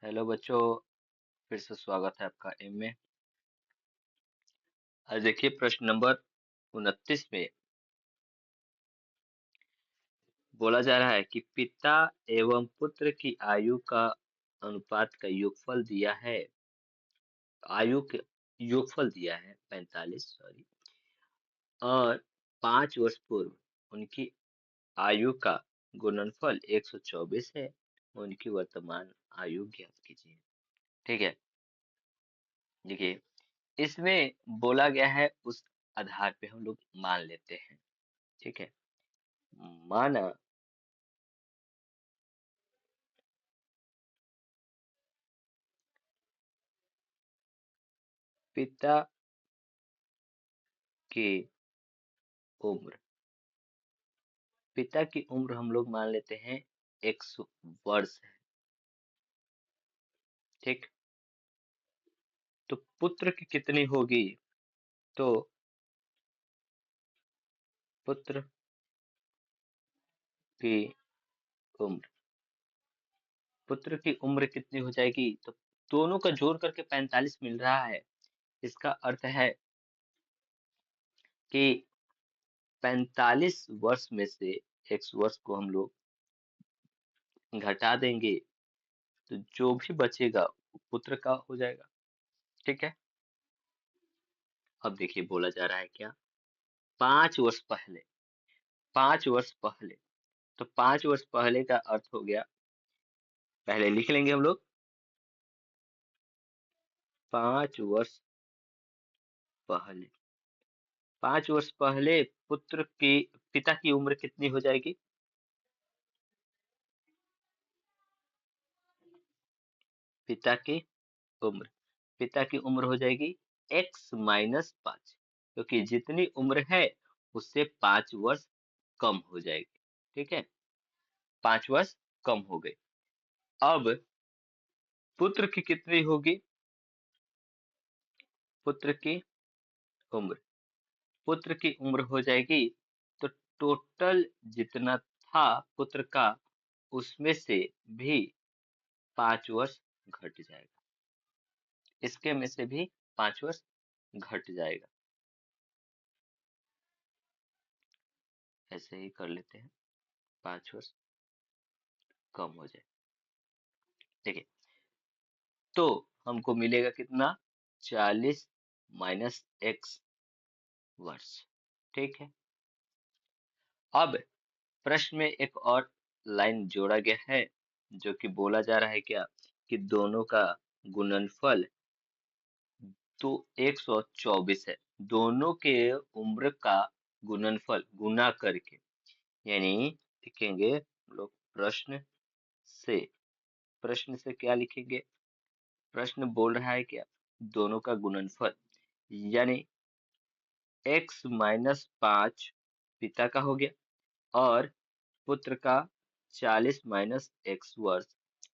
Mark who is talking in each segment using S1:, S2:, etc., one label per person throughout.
S1: Hello बच्चों, फिर से स्वागत है आपका एम में। आज देखिए प्रश्न नंबर 29 में बोला जा रहा है कि पिता एवं पुत्र की आयु का अनुपात का योगफल दिया है। आयु के योगफल दिया है 45, सॉरी, और 5 वर्ष पूर्व उनकी आयु का गुणनफल 124 है। उनकी वर्तमान आयु ज्ञात कीजिए। ठीक है, देखिए इसमें बोला गया है उस आधार पे हम लोग मान लेते हैं। ठीक है, माना पिता की उम्र, पिता की उम्र हम लोग मान लेते हैं 100 वर्ष है। ठीक, तो पुत्र की कितनी होगी? तो पुत्र की उम्र, पुत्र की उम्र कितनी हो जाएगी? तो दोनों का जोड़ करके 45 मिल रहा है। इसका अर्थ है कि 45 वर्ष में से 100 वर्ष को हम लोग घटा देंगे, तो जो भी बचेगा वो पुत्र का हो जाएगा। ठीक है, अब देखिए बोला जा रहा है क्या, 5 वर्ष पहले, 5 वर्ष पहले, तो 5 वर्ष पहले का अर्थ हो गया, पहले लिख लेंगे हम लोग 5 वर्ष पहले। 5 वर्ष पहले पुत्र की, पिता की उम्र कितनी हो जाएगी? पिता की उम्र, पिता की उम्र हो जाएगी x-5, क्योंकि जितनी उम्र है उससे 5 वर्ष कम हो जाएगी। ठीक है, 5 वर्ष कम हो गई। अब पुत्र की कितनी होगी? पुत्र की उम्र, पुत्र की उम्र हो जाएगी, तो टोटल जितना था पुत्र का, उसमें से भी 5 वर्ष घट जाएगा, इसके में से भी 5 वर्ष घट जाएगा। ऐसे ही कर लेते हैं, 5 वर्ष कम हो जाए। ठीक है, तो हमको मिलेगा कितना? 40 - x वर्ष। ठीक है, अब प्रश्न में एक और लाइन जोड़ा गया है, जो कि बोला जा रहा है क्या, कि दोनों का गुणनफल तो 124 है। दोनों के उम्र का गुणनफल गुना करके, यानी लिखेंगे हम लोग से, प्रश्न से क्या लिखेंगे? प्रश्न बोल रहा है क्या, दोनों का गुणनफल, यानी x-5 पिता का हो गया और पुत्र का 40 - x वर्ष,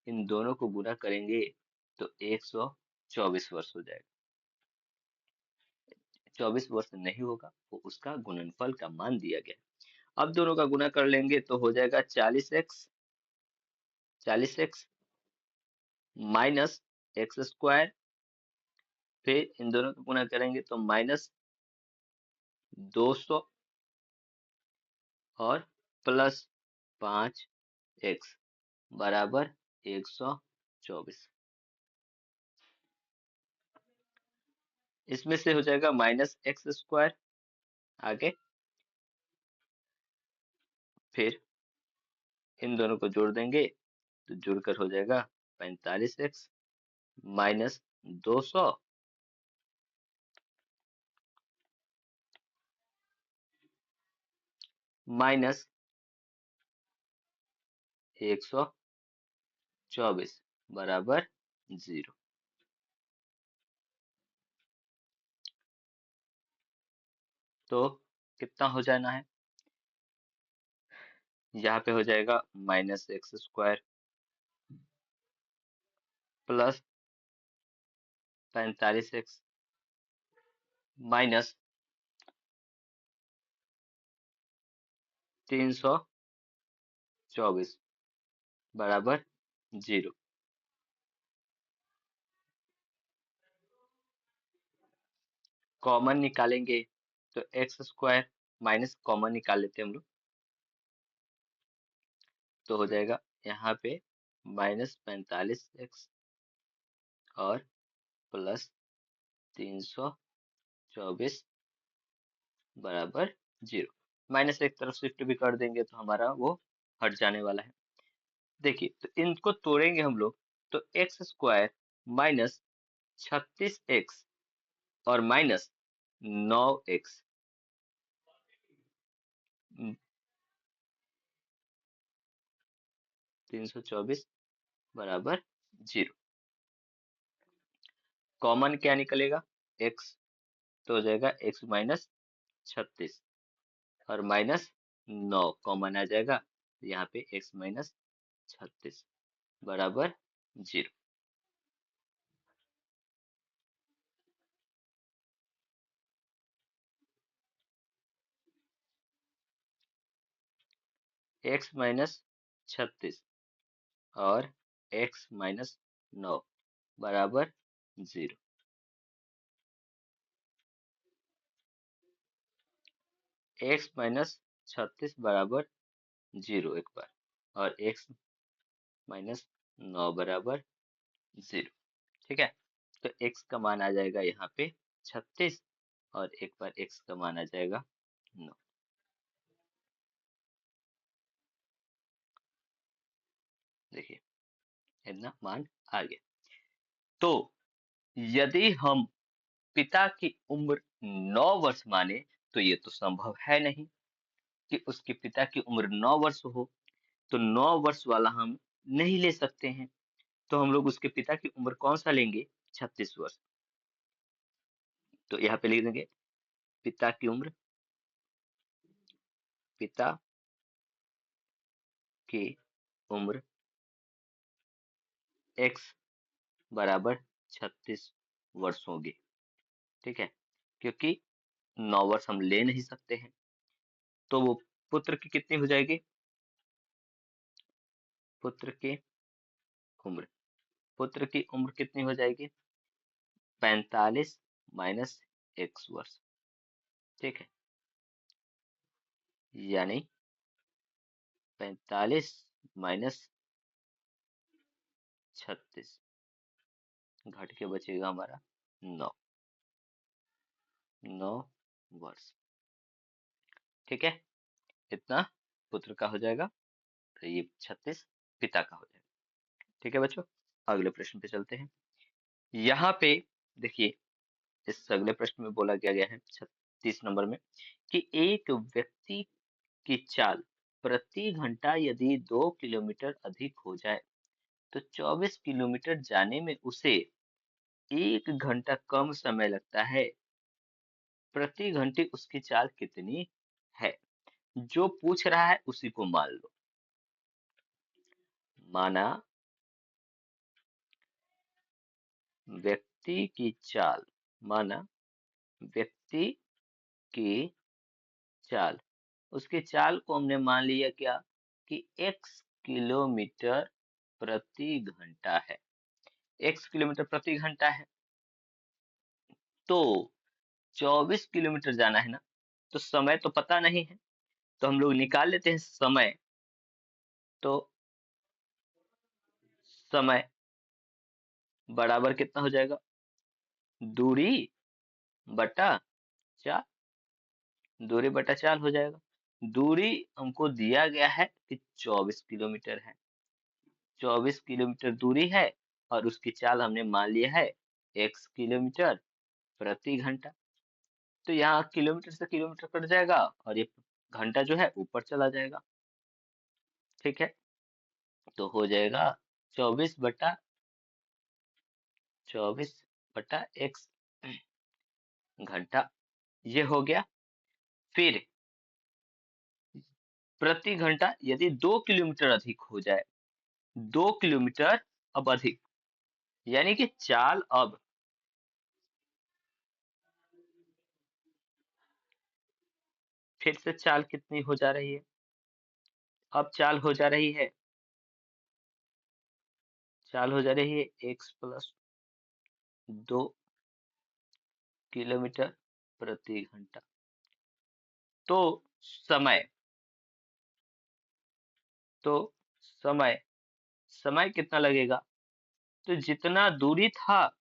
S1: इन दोनों को गुना करेंगे तो 124 वर्ष हो जाएगा। 24 वर्ष नहीं होगा, वो उसका गुणनफल का मान दिया गया है। अब दोनों का गुना कर लेंगे तो हो जाएगा 40x माइनस x², फिर इन दोनों को गुना करेंगे तो -200 और +5x बराबर 124। इसमें से हो जाएगा -x², आगे फिर इन दोनों को जोड़ देंगे तो जुड़कर हो जाएगा 45x -200 माइनस 124 बराबर 0। तो कितना हो जाना है? यहाँ पे हो जाएगा -x² प्लस 45x माइनस 324 बराबर 0। कॉमन निकालेंगे तो एक्स स्क्वायर माइनस कॉमन निकाल लेते हैं हम लोग, तो हो जाएगा यहाँ पे -45x और प्लस 324 बराबर 0। माइनस एक तरफ शिफ्ट भी कर देंगे तो हमारा वो हट जाने वाला है। देखिए तो इनको तोड़ेंगे हम लोग, तो एक्स स्क्वायर माइनस 36x और माइनस 9x 324 बराबर 0। कॉमन क्या निकलेगा, x, तो हो जाएगा x माइनस 36 और माइनस 9 कॉमन आ जाएगा, यहाँ पे x माइनस 36 बराबर 0। x माइनस 36 और x माइनस 9 बराबर 0। x माइनस 36 बराबर 0 एक बार, और x माइनस 9 बराबर 0। ठीक है, तो x का मान आ जाएगा यहाँ पे 36 और एक बार x का मान आ जाएगा 9। देखिए इतना मान आ गया। तो यदि हम पिता की उम्र 9 वर्ष माने तो ये तो संभव है नहीं कि उसके पिता की उम्र 9 वर्ष हो, तो 9 वर्ष वाला हम नहीं ले सकते हैं, तो हम लोग उसके पिता की उम्र कौन सा लेंगे, 36 वर्ष। तो यहाँ पे लिख देंगे पिता की उम्र, पिता की उम्र x बराबर 36 वर्ष होगी। ठीक है, क्योंकि 9 वर्ष हम ले नहीं सकते हैं, तो वो पुत्र की कितनी हो जाएगी, पुत्र की उम्र, पुत्र की उम्र कितनी हो जाएगी, 45 माइनस x वर्ष। ठीक है, यानी 45 माइनस 36 घट के बचेगा हमारा 9 वर्ष। ठीक है, इतना पुत्र का हो जाएगा, तो ये 36 पिता का हो जाएगा। ठीक है बच्चों, अगले प्रश्न पे चलते हैं। यहाँ पे देखिए इस अगले प्रश्न में बोला गया है 36 नंबर में कि एक व्यक्ति की चाल प्रति घंटा यदि 2 किलोमीटर अधिक हो जाए तो 24 किलोमीटर जाने में उसे 1 घंटा कम समय लगता है, प्रति घंटे उसकी चाल कितनी है। जो पूछ रहा है उसी को मान लो। माना व्यक्ति की चाल, माना व्यक्ति की चाल, उसकी चाल को हमने मान लिया क्या कि x किलोमीटर प्रति घंटा है, x किलोमीटर प्रति घंटा है, तो 24 किलोमीटर जाना है ना, तो समय तो पता नहीं है, तो हम लोग निकाल लेते हैं समय। तो समय बराबर कितना हो जाएगा, दूरी बटा चाल, दूरी बटा चाल हो जाएगा। दूरी हमको दिया गया है कि 24 किलोमीटर है, 24 किलोमीटर दूरी है और उसकी चाल हमने मान लिया है x किलोमीटर प्रति घंटा। तो यहाँ किलोमीटर से किलोमीटर कट जाएगा और ये घंटा जो है ऊपर चला जाएगा। ठीक है, तो हो जाएगा 24/x घंटा, ये हो गया। फिर प्रति घंटा यदि 2 किलोमीटर अधिक हो जाए, 2 किलोमीटर अब अधिक, यानी कि चाल अब फिर से चाल कितनी हो जा रही है, अब चाल हो जा रही है, चाल हो जा रही है x प्लस 2 किलोमीटर प्रति घंटा। तो समय तो समय समय कितना लगेगा? तो जितना दूरी था,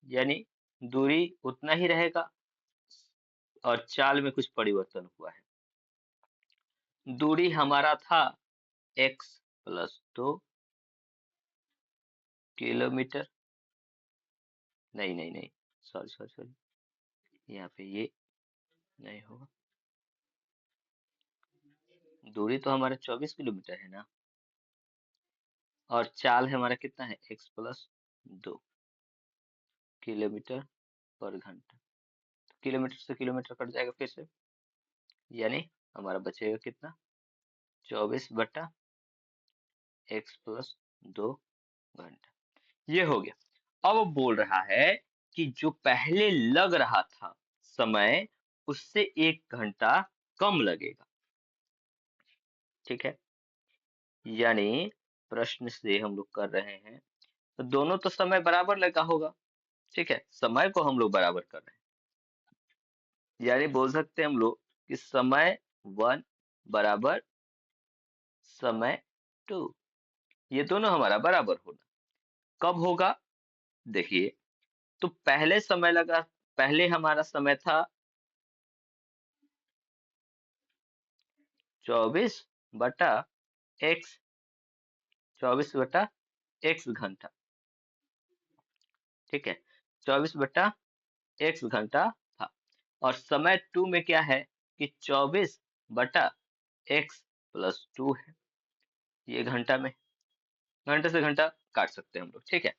S1: यानी दूरी उतना ही रहेगा, और चाल में कुछ परिवर्तन हुआ है। दूरी हमारा था x प्लस 2 किलोमीटर। नहीं नहीं नहीं, सॉरी सॉरी सॉरी, यहाँ पे ये नहीं होगा। दूरी तो हमारा 24 किलोमीटर है ना, और चाल है हमारा कितना है, x प्लस 2 किलोमीटर पर घंटा। किलोमीटर से किलोमीटर कट जाएगा फिर से, यानी हमारा बचेगा कितना, 24/x+2 घंटा। ये हो गया। अब वो बोल रहा है कि जो पहले लग रहा था समय, उससे 1 घंटा कम लगेगा। ठीक है, यानी प्रश्न से हम लोग कर रहे हैं तो दोनों तो समय बराबर लगा होगा। ठीक है, समय को हम लोग बराबर कर रहे हैं, यानी बोल सकते हैं हम लोग कि समय 1 बराबर समय 2। ये दोनों हमारा बराबर होना। कब होगा? देखिए, तो पहले समय लगा, पहले हमारा समय था 24/x, 24/x घंटा। ठीक है, 24/x घंटा था। और समय 2 में क्या है कि 24/x+2 है। ये घंटा में, घंटे से घंटा काट सकते हैं हम लोग। ठीक है,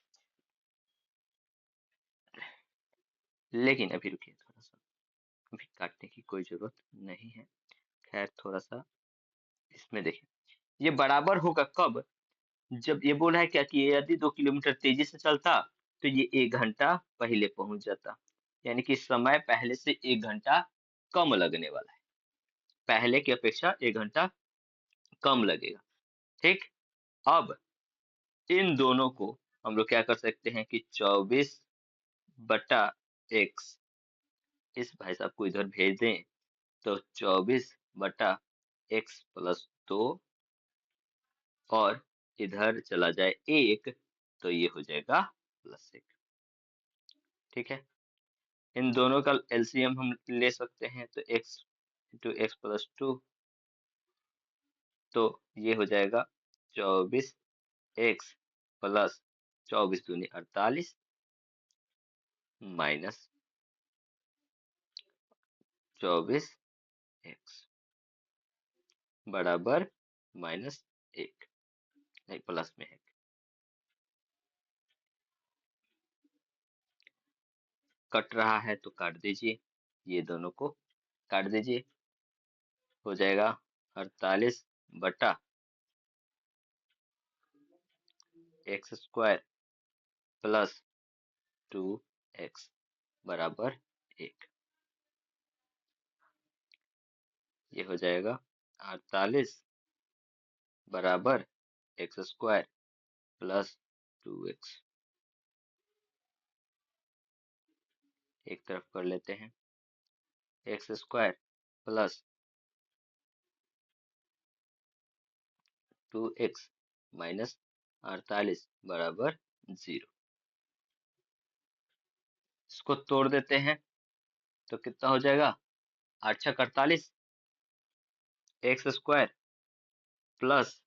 S1: लेकिन अभी रुकिए थोड़ा सा, अभी काटने की कोई जरूरत नहीं है। खैर थोड़ा सा इसमें देखिए, ये बराबर होगा कब? जब ये बोला है क्या कि यदि 2 किलोमीटर तेजी से चलता तो ये 1 घंटा पहले पहुंच जाता, यानी कि समय पहले से 1 घंटा कम लगने वाला है, पहले की अपेक्षा 1 घंटा कम लगेगा। ठीक, अब इन दोनों को हम लोग क्या कर सकते हैं कि 24/x, इस भाई साहब को इधर भेज दें, तो 24/x+2, और इधर चला जाए 1, तो ये हो जाएगा +1। ठीक है, इन दोनों का एलसीएम हम ले सकते हैं, तो x × x+2, तो ये हो जाएगा 24x+24×2=48 माइनस 24x बराबर -1, नहीं प्लस में है। कट रहा है तो काट दीजिए, ये दोनों को काट दीजिए, हो जाएगा 48/x² + 2x बराबर 1। ये हो जाएगा 48 बराबर x² + 2x। एक तरफ कर लेते हैं, x² + 2x माइनस 48 बराबर 0। इसको तोड़ देते हैं तो कितना हो जाएगा, 8 × 48, x² +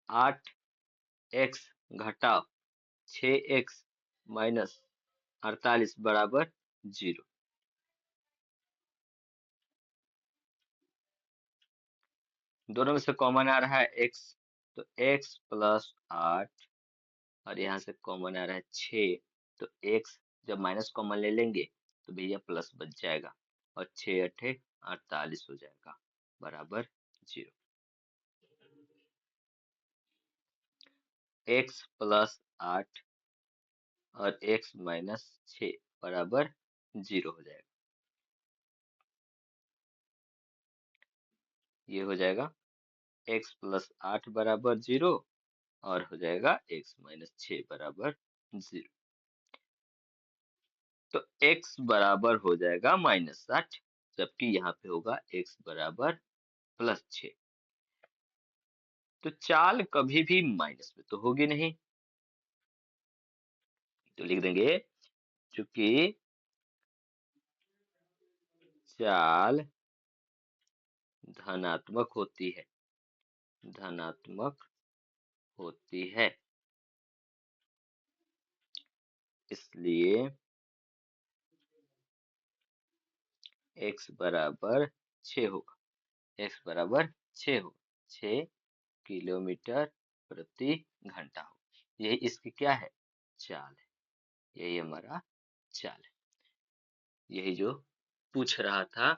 S1: 8x घटाव 6x माइनस 48 बराबर 0। दोनों में से कॉमन आ रहा है x, तो x + 8, और यहाँ से कॉमन आ रहा है 6, तो x जब माइनस कॉमन ले लेंगे तो भैया प्लस बच जाएगा, और 6 × 8 = 48 हो जाएगा बराबर 0। x + 8 और x - 6 बराबर 0 हो जाएगा। ये हो जाएगा x + 8 बराबर 0, और हो जाएगा x - 6 बराबर 0। तो x बराबर हो जाएगा -60, जबकि यहाँ पे होगा x बराबर +6। तो चाल कभी भी माइनस में तो होगी नहीं, तो लिख देंगे चूंकि चाल धनात्मक होती है, धनात्मक होती है, इसलिए x बराबर 6 होगा, x बराबर 6 होगा, 6 किलोमीटर प्रति घंटा हो। यही इसकी क्या है, चाल है, यही हमारा चाल है। यही जो पूछ रहा था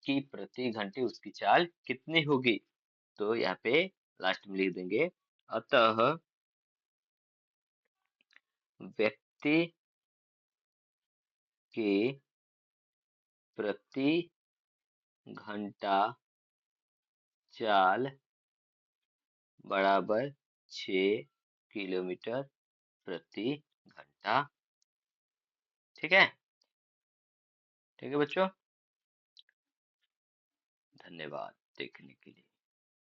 S1: कि प्रति घंटे उसकी चाल कितनी होगी, तो यहाँ पे लास्ट में लिख देंगे अतः व्यक्ति के प्रति घंटा चाल बराबर 6 किलोमीटर प्रति घंटा। ठीक है, ठीक है बच्चों, धन्यवाद देखने के लिए।